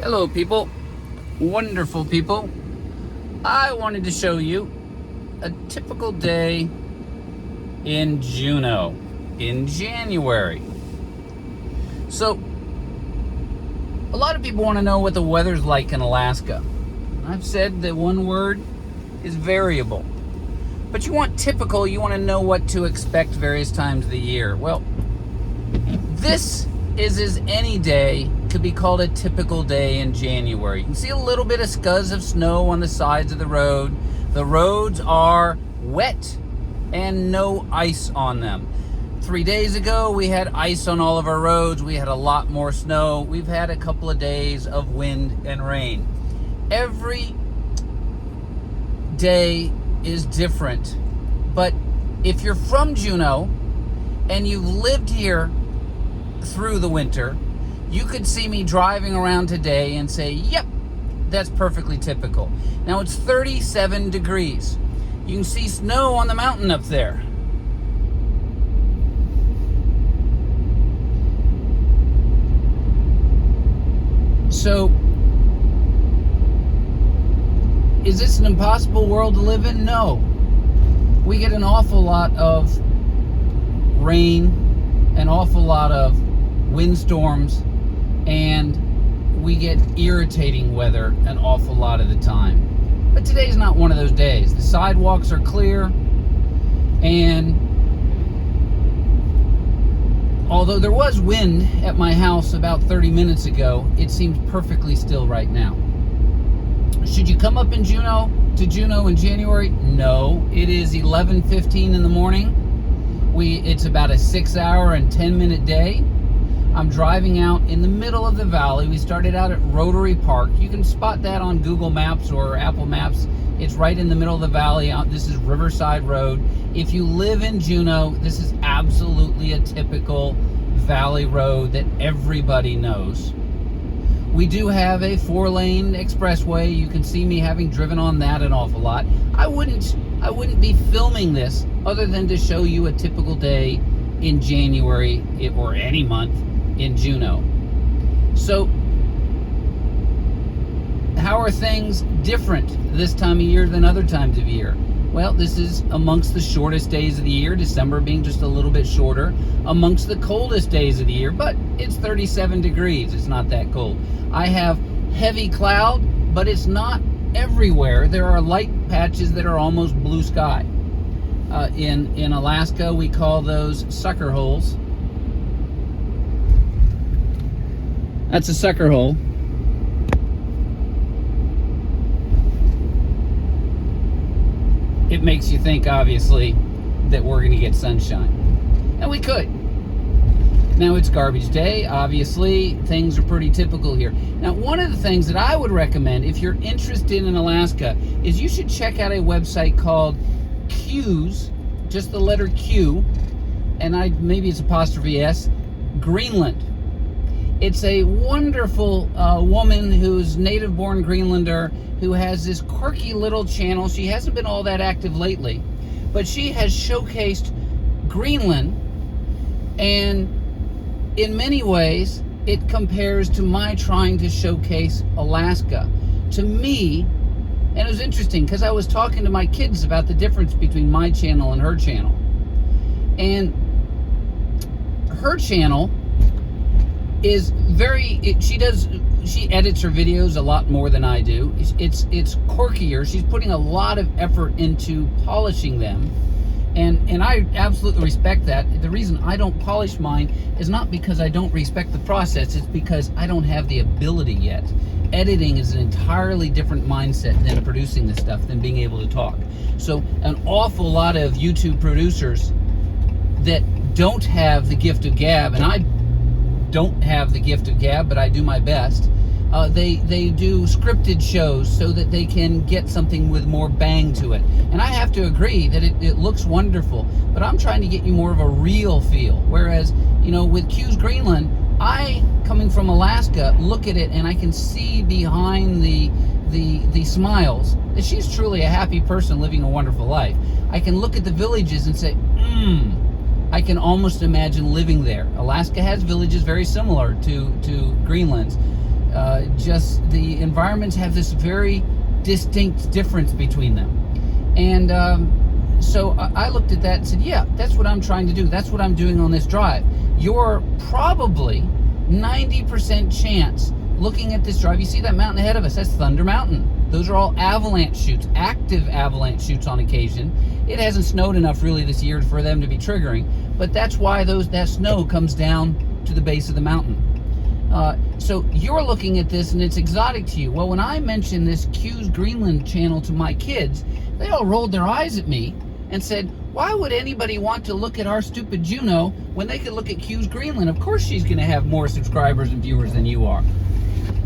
Hello people, wonderful people. I wanted to show you a typical day in Juneau in January. So, a lot of people want to know what the weather's like in Alaska. I've said that one word is variable. But you want typical, you want to know what to expect various times of the year. Well, this is as any day could be called a typical day in January. You can see a little bit of scuds of snow on the sides of the road. The roads are wet and no ice on them. 3 days ago, we had ice on all of our roads. We had a lot more snow. We've had a couple of days of wind and rain. Every day is different. But if you're from Juneau and you've lived here through the winter, you could see me driving around today and say, yep, that's perfectly typical. Now it's 37 degrees. You can see snow on the mountain up there. So, is this an impossible world to live in? No. We get an awful lot of rain, an awful lot of windstorms, and we get irritating weather an awful lot of the time. But today's not one of those days. The sidewalks are clear, and although there was wind at my house about 30 minutes ago, it seems perfectly still right now. Should you come up in Juneau in January? No. It is 11:15 in the morning. It's about a 6-hour and 10-minute day. I'm driving out in the middle of the valley. We started out at Rotary Park. You can spot that on Google Maps or Apple Maps. It's right in the middle of the valley. This is Riverside Road. If you live in Juneau, this is absolutely a typical valley road that everybody knows. We do have a 4-lane expressway. You can see me having driven on that an awful lot. I wouldn't be filming this other than to show you a typical day in January or any month in Juneau. So, how are things different this time of year than other times of year? Well, this is amongst the shortest days of the year, December being just a little bit shorter, amongst the coldest days of the year, but it's 37 degrees. It's not that cold. I have heavy cloud, but it's not everywhere. There are light patches that are almost blue sky. In Alaska, we call those sucker holes. That's a sucker hole. It makes you think, obviously, that we're going to get sunshine. And we could. Now, it's garbage day. Obviously, things are pretty typical here. Now, one of the things that I would recommend, if you're interested in Alaska, is you should check out a website called Q's, just the letter Q, and maybe it's apostrophe S, Greenland. It's a wonderful woman who's native-born Greenlander who has this quirky little channel. She hasn't been all that active lately, but she has showcased Greenland, and in many ways, it compares to my trying to showcase Alaska. To me, and it was interesting because I was talking to my kids about the difference between my channel and her channel. And her channel is she edits her videos a lot more than I do. It's quirkier. She's putting a lot of effort into polishing them. And I absolutely respect that. The reason I don't polish mine is not because I don't respect the process, it's because I don't have the ability yet. Editing is an entirely different mindset than producing this stuff, than being able to talk. So an awful lot of YouTube producers that don't have the gift of gab, and I don't have the gift of gab, but I do my best. They do scripted shows so that they can get something with more bang to it. And I have to agree that it looks wonderful, but I'm trying to get you more of a real feel. Whereas, with Q's Greenland, I, coming from Alaska, look at it and I can see behind the smiles that she's truly a happy person living a wonderful life. I can look at the villages and say, I can almost imagine living there. Alaska has villages very similar to Greenland's. the environments have this very distinct difference between them. And so I looked at that and said, yeah, that's what I'm trying to do. That's what I'm doing on this drive. You're probably 90% chance looking at this drive. You see that mountain ahead of us? That's Thunder Mountain. Those are all avalanche chutes, active avalanche chutes on occasion. It hasn't snowed enough really this year for them to be triggering, but that's why that snow comes down to the base of the mountain. So you're looking at this and it's exotic to you. Well, when I mentioned this Q's Greenland channel to my kids, they all rolled their eyes at me and said, why would anybody want to look at our stupid Juneau when they could look at Q's Greenland? Of course she's going to have more subscribers and viewers than you are.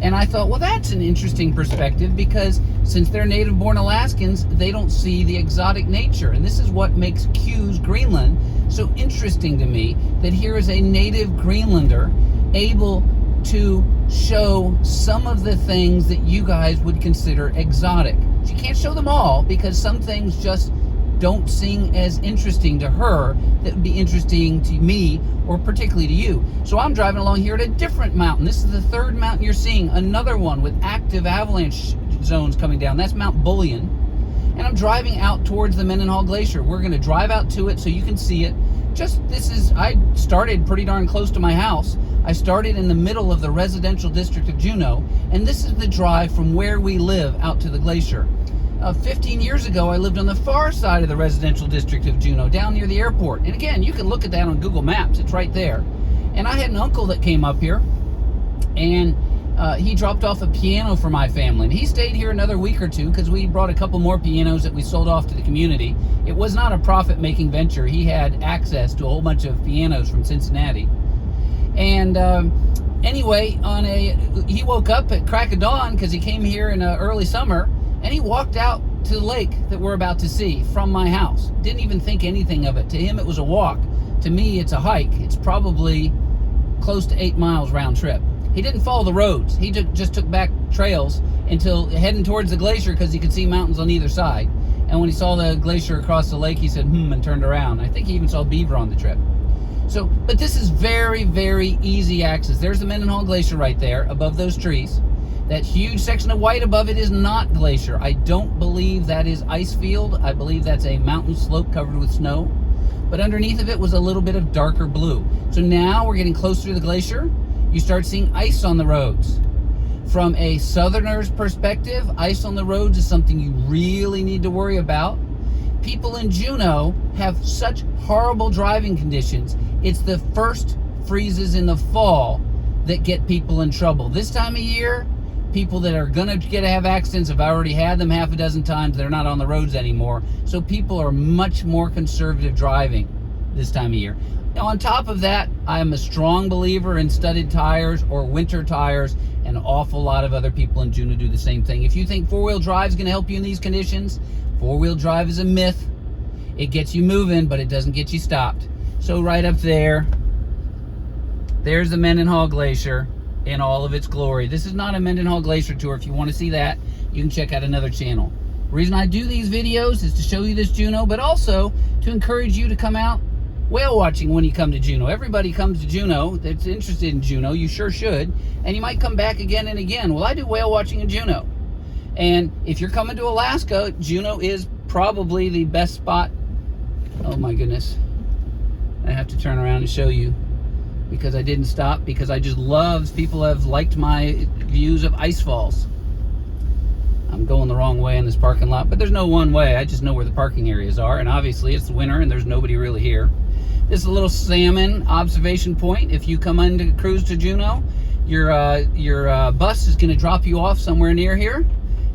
And I thought, well, that's an interesting perspective, because since they're native-born Alaskans, they don't see the exotic nature. And this is what makes Q's Greenland so interesting to me, that here is a native Greenlander able to show some of the things that you guys would consider exotic. She can't show them all, because some things just don't seem as interesting to her that would be interesting to me, or particularly to you. So I'm driving along here at a different mountain. This is the third mountain you're seeing, another one with active avalanche zones coming down. That's Mount Bullion. And I'm driving out towards the Mendenhall Glacier. We're going to drive out to it so you can see it. I started pretty darn close to my house. I started in the middle of the residential district of Juneau, and this is the drive from where we live out to the glacier. 15 years ago, I lived on the far side of the residential district of Juneau, down near the airport. And again, you can look at that on Google Maps. It's right there. And I had an uncle that came up here, and he dropped off a piano for my family. And he stayed here another week or two, because we brought a couple more pianos that we sold off to the community. It was not a profit-making venture. He had access to a whole bunch of pianos from Cincinnati. And anyway, he woke up at crack of dawn, because he came here in early summer, and he walked out to the lake that we're about to see from my house. Didn't even think anything of it. To him, it was a walk. To me, it's a hike. It's probably close to 8 miles round trip. He didn't follow the roads. He just took back trails until heading towards the glacier, because he could see mountains on either side. And when he saw the glacier across the lake, he said, and turned around. I think he even saw beaver on the trip. So, but this is very, very easy access. There's the Mendenhall Glacier right there above those trees. That huge section of white above it is not glacier. I don't believe that is ice field. I believe that's a mountain slope covered with snow. But underneath of it was a little bit of darker blue. So now we're getting closer to the glacier. You start seeing ice on the roads. From a southerner's perspective, ice on the roads is something you really need to worry about. People in Juneau have such horrible driving conditions. It's the first freezes in the fall that get people in trouble. This time of year, people that are going to have accidents have already had them half a dozen times. They're not on the roads anymore. So people are much more conservative driving this time of year. Now, on top of that, I'm a strong believer in studded tires or winter tires. An awful lot of other people in Juneau do the same thing. If you think four-wheel drive is going to help you in these conditions, four-wheel drive is a myth. It gets you moving, but it doesn't get you stopped. So right up there, there's the Mendenhall Glacier in all of its glory. This is not a Mendenhall Glacier tour. If you want to see that, you can check out another channel. The reason I do these videos is to show you this Juneau, but also to encourage you to come out whale watching when you come to Juneau. Everybody comes to Juneau that's interested in Juneau. You sure should. And you might come back again and again. Well, I do whale watching in Juneau. And if you're coming to Alaska, Juneau is probably the best spot. Oh my goodness. I have to turn around and show you, because I didn't stop, because I just love, people have liked my views of ice falls. I'm going the wrong way in this parking lot, but there's no one way. I just know where the parking areas are, and obviously it's winter and there's nobody really here. This is a little salmon observation point. If you come in to cruise to Juneau, your bus is going to drop you off somewhere near here,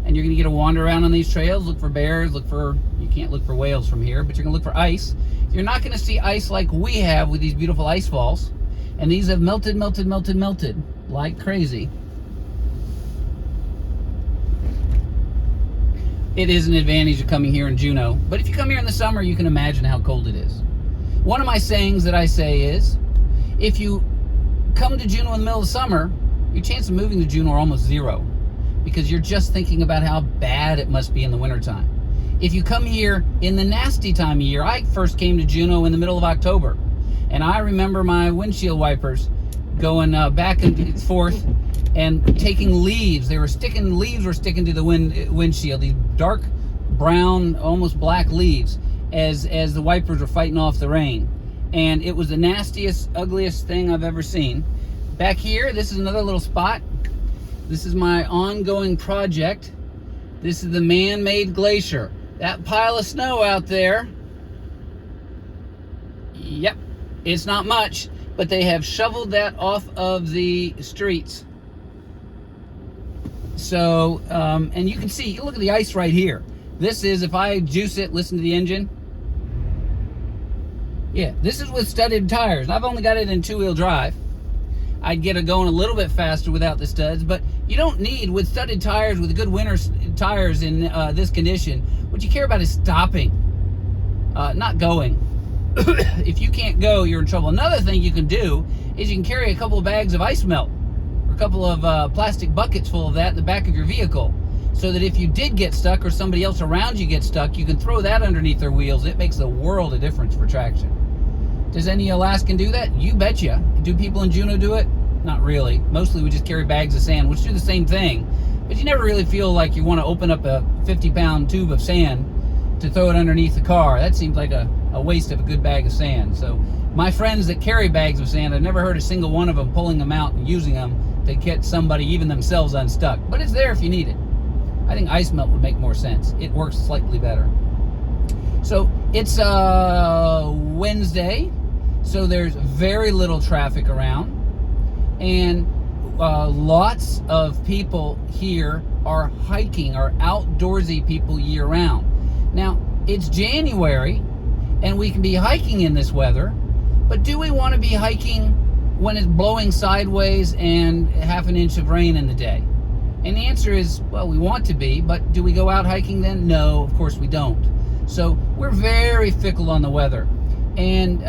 and you're going to get to wander around on these trails, look for bears, you can't look for whales from here, but you're going to look for ice. You're not going to see ice like we have with these beautiful ice falls. And these have melted like crazy. It is an advantage of coming here in Juneau. But if you come here in the summer, you can imagine how cold it is. One of my sayings that I say is, if you come to Juneau in the middle of the summer, your chance of moving to Juneau are almost zero, because you're just thinking about how bad it must be in the wintertime. If you come here in the nasty time of year, I first came to Juneau in the middle of October. And I remember my windshield wipers going back and forth and taking leaves. Leaves were sticking to the windshield, these dark brown, almost black leaves, as the wipers were fighting off the rain. And it was the nastiest, ugliest thing I've ever seen. Back here, this is another little spot. This is my ongoing project. This is the man-made glacier. That pile of snow out there, yep, it's not much, but they have shoveled that off of the streets. So, and you can see, look at the ice right here. This is, if I juice it, listen to the engine. Yeah, this is with studded tires. I've only got it in two-wheel drive. I'd get it going a little bit faster without the studs, but you don't need, with studded tires, with good winter tires in this condition, what you care about is stopping, not going. If you can't go, you're in trouble. Another thing you can do is you can carry a couple of bags of ice melt, or a couple of plastic buckets full of that in the back of your vehicle, so that if you did get stuck or somebody else around you gets stuck, you can throw that underneath their wheels. It makes a world of difference for traction. Does any Alaskan do that? You betcha. Do people in Juneau do it? Not really. Mostly we just carry bags of sand, which do the same thing, but you never really feel like you want to open up a 50-pound tube of sand to throw it underneath the car. That seems like a waste of a good bag of sand. So my friends that carry bags of sand, I've never heard a single one of them pulling them out and using them to get somebody, even themselves, unstuck. But it's there if you need it. I think ice melt would make more sense. It works slightly better. So it's Wednesday, so there's very little traffic around, and lots of people here are hiking, are outdoorsy people year-round. Now, it's January, and we can be hiking in this weather, but do we want to be hiking when it's blowing sideways and half an inch of rain in the day? And the answer is, well, we want to be, but do we go out hiking then? No, of course we don't. So we're very fickle on the weather. And,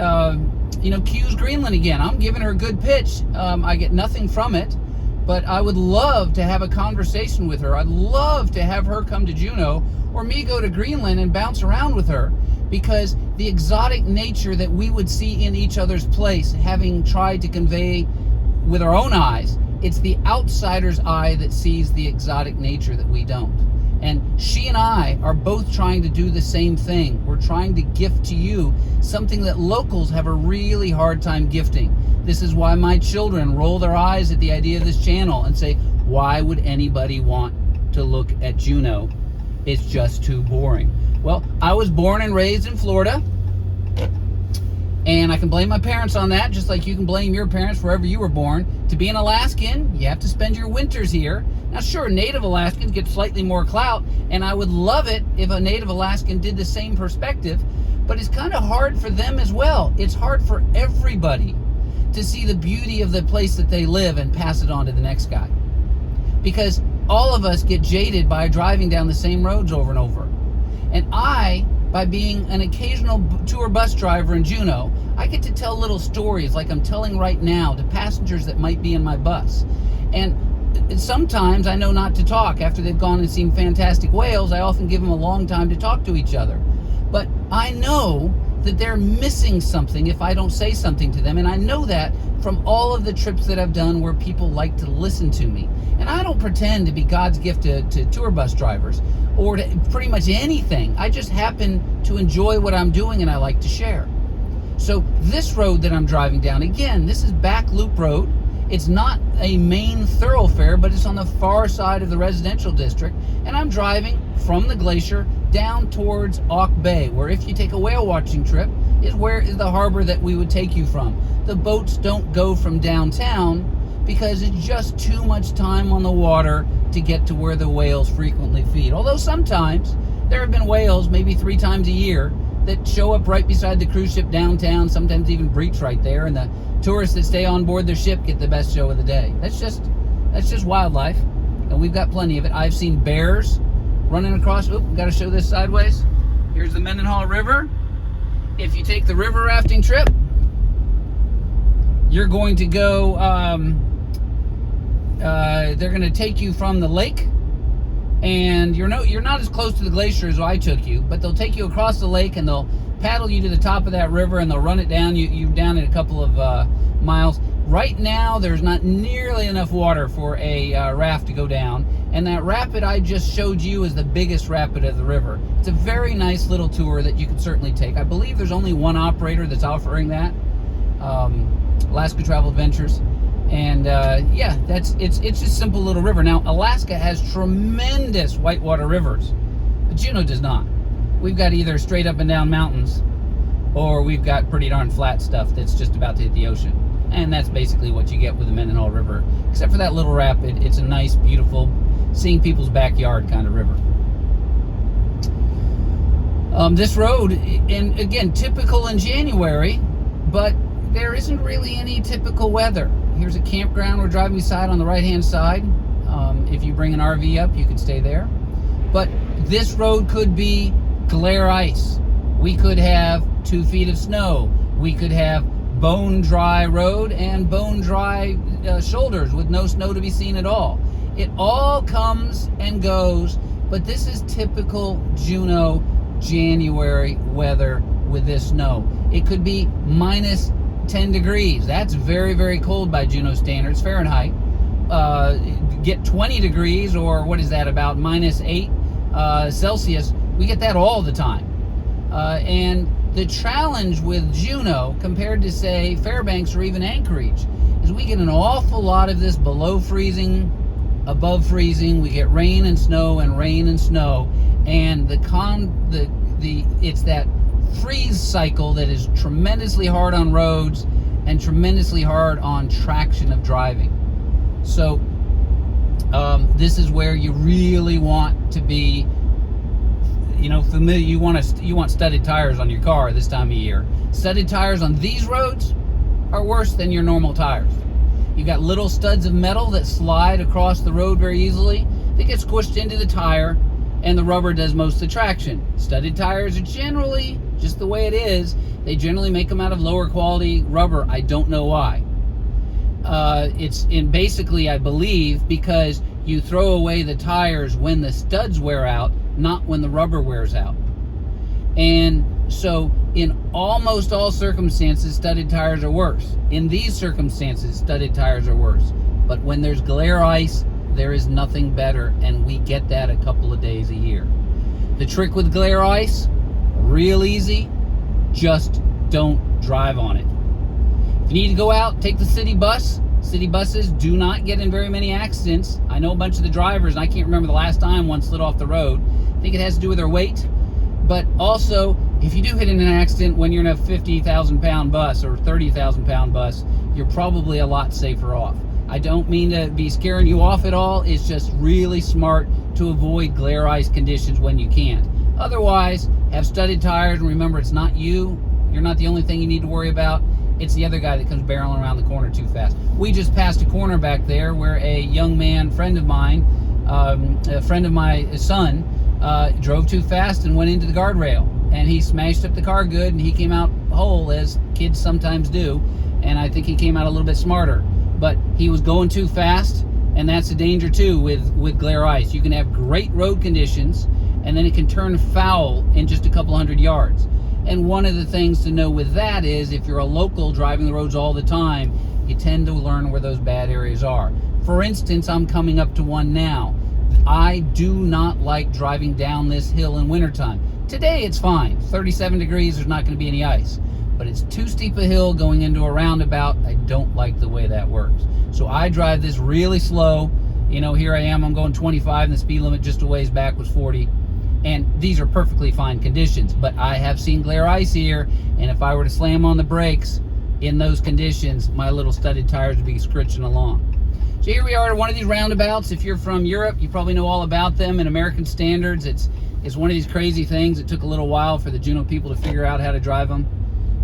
Q's Greenland again. I'm giving her a good pitch. I get nothing from it, but I would love to have a conversation with her. I'd love to have her come to Juneau, or me go to Greenland and bounce around with her, because the exotic nature that we would see in each other's place, having tried to convey with our own eyes, it's the outsider's eye that sees the exotic nature that we don't. And she and I are both trying to do the same thing. We're trying to gift to you something that locals have a really hard time gifting. This is why my children roll their eyes at the idea of this channel and say, why would anybody want to look at Juneau? It's just too boring. Well, I was born and raised in Florida, and I can blame my parents on that, just like you can blame your parents wherever you were born. To be an Alaskan, you have to spend your winters here. Now, sure, Native Alaskans get slightly more clout, and I would love it if a Native Alaskan did the same perspective, but it's kind of hard for them as well. It's hard for everybody to see the beauty of the place that they live and pass it on to the next guy. Because all of us get jaded by driving down the same roads over and over. And by being an occasional tour bus driver in Juneau, I get to tell little stories like I'm telling right now to passengers that might be in my bus. And sometimes I know not to talk. After they've gone and seen fantastic whales, I often give them a long time to talk to each other. But I know that they're missing something if I don't say something to them. And I know that from all of the trips that I've done where people like to listen to me. And I don't pretend to be God's gift to tour bus drivers or to pretty much anything. I just happen to enjoy what I'm doing, and I like to share. So this road that I'm driving down, again, this is Back Loop Road. It's not a main thoroughfare, but it's on the far side of the residential district. And I'm driving from the glacier down towards Auke Bay, where if you take a whale watching trip, is the harbor that we would take you from. The boats don't go from downtown because it's just too much time on the water to get to where the whales frequently feed. Although sometimes there have been whales, maybe 3 times a year, that show up right beside the cruise ship downtown, sometimes even breach right there, and the tourists that stay on board their ship get the best show of the day. That's just wildlife, and we've got plenty of it. I've seen bears running across. Oop, got to show this sideways. Here's the Mendenhall River. If you take the river rafting trip, you're going to go, they're going to take you from the lake, and you're not as close to the glacier as I took you, but they'll take you across the lake and they'll paddle you to the top of that river and they'll run it down. You down in a couple of miles. Right now, there's not nearly enough water for a raft to go down, and that rapid I just showed you is the biggest rapid of the river. It's a very nice little tour that you can certainly take. I believe there's only one operator that's offering that, Alaska Travel Adventures, and yeah, it's just a simple little river. Now, Alaska has tremendous whitewater rivers, but Juneau does not. We've got either straight up and down mountains, or we've got pretty darn flat stuff that's just about to hit the ocean. And that's basically what you get with the Mendenhall River. Except for that little rapid, it's a nice, beautiful, seeing people's backyard kind of river. This road, and again, typical in January, but there isn't really any typical weather. Here's a campground we're driving beside on the right-hand side. If you bring an RV up, you could stay there. But this road could be glare ice. We could have 2 feet of snow. We could have bone dry road and bone dry shoulders with no snow to be seen at all. It all comes and goes, but this is typical Juneau January weather with this snow. It could be minus 10 degrees. That's very, very cold by Juneau standards, Fahrenheit. Get 20 degrees, or what is that, about minus 8 Celsius. We get that all the time. And the challenge with Juneau, compared to, say, Fairbanks or even Anchorage, is we get an awful lot of this below freezing, above freezing. We get rain and snow and rain and snow, and it's that freeze cycle that is tremendously hard on roads and tremendously hard on traction of driving. So this is where you really want to be, familiar. You want studded tires on your car this time of year. Studded tires on these roads are worse than your normal tires. You got little studs of metal that slide across the road very easily. They get squished into the tire, and the rubber does most of the traction. Studded tires are generally just the way it is. They generally make them out of lower quality rubber. I don't know why. It's basically, I believe, because you throw away the tires when the studs wear out, not when the rubber wears out. And so in almost all circumstances, studded tires are worse. In these circumstances, studded tires are worse. But when there's glare ice, there is nothing better, and we get that a couple of days a year. The trick with glare ice, real easy, just don't drive on it. If you need to go out, take the city bus. City buses do not get in very many accidents. I know a bunch of the drivers, and I can't remember the last time one slid off the road. I think it has to do with their weight. But also, if you do hit in an accident when you're in a 50,000 pound bus or 30,000 pound bus, you're probably a lot safer off. I don't mean to be scaring you off at all. It's just really smart to avoid glare ice conditions when you can. Otherwise, have studded tires, and remember, it's not you. You're not the only thing you need to worry about. It's the other guy that comes barreling around the corner too fast. We just passed a corner back there where a young man, friend of mine, a friend of my son, drove too fast and went into the guardrail. And he smashed up the car good, and he came out whole, as kids sometimes do. And I think he came out a little bit smarter. But he was going too fast, and that's a danger too with glare ice. You can have great road conditions, and then it can turn foul in just a couple hundred yards. And one of the things to know with that is, if you're a local driving the roads all the time, you tend to learn where those bad areas are. For instance, I'm coming up to one now. I do not like driving down this hill in wintertime. Today it's fine. 37 degrees, there's not going to be any ice. But it's too steep a hill going into a roundabout. I don't like the way that works. So I drive this really slow. Here I am, I'm going 25, and the speed limit just a ways back was 40. And these are perfectly fine conditions, but I have seen glare ice here, and if I were to slam on the brakes in those conditions, my little studded tires would be scritching along. So here we are at one of these roundabouts. If you're from Europe, you probably know all about them. In American standards, it's one of these crazy things. It took a little while for the Juneau people to figure out how to drive them,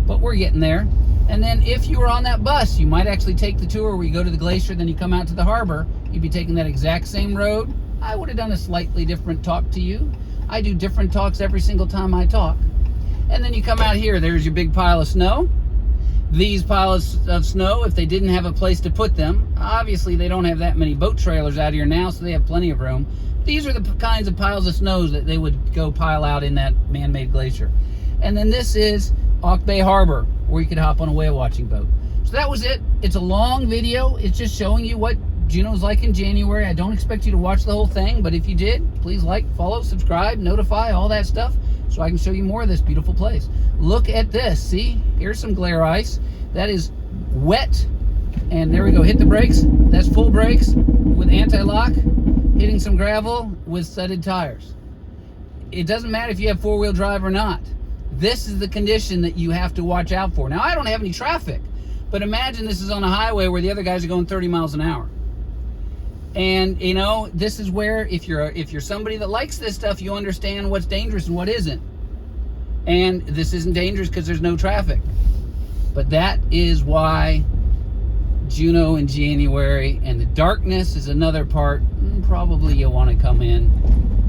but we're getting there. And then if you were on that bus, you might actually take the tour where you go to the glacier, then you come out to the harbor. You'd be taking that exact same road. I would have done a slightly different talk to you. I do different talks every single time I talk. And then you come out here, there's your big pile of snow. These piles of snow, if they didn't have a place to put them, obviously they don't have that many boat trailers out here now, so they have plenty of room. These are the kinds of piles of snows that they would go pile out in that man-made glacier. And then this is Auke Bay Harbor, where you could hop on a whale watching boat. So that was it. It's a long video. It's just showing you what Juneau's like in January. I don't expect you to watch the whole thing, but if you did, please like, follow, subscribe, notify, all that stuff, so I can show you more of this beautiful place. Look at this. See, here's some glare ice. That is wet. And there we go. Hit the brakes. That's full brakes with anti-lock. Hitting some gravel with studded tires. It doesn't matter if you have four-wheel drive or not. This is the condition that you have to watch out for. Now, I don't have any traffic, but imagine this is on a highway where the other guys are going 30 miles an hour. And, you know, this is where if you're somebody that likes this stuff, you understand what's dangerous and what isn't. And this isn't dangerous because there's no traffic. But that is why Juneau in January, and the darkness is another part. Probably you'll want to come in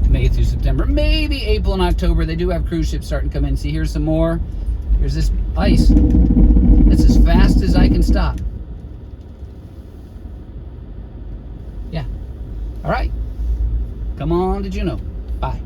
May through September, maybe April and October. They do have cruise ships starting to come in. See, here's some more. Here's this ice. That's as fast as I can stop. Yeah. All right. Come on to Juneau. Bye.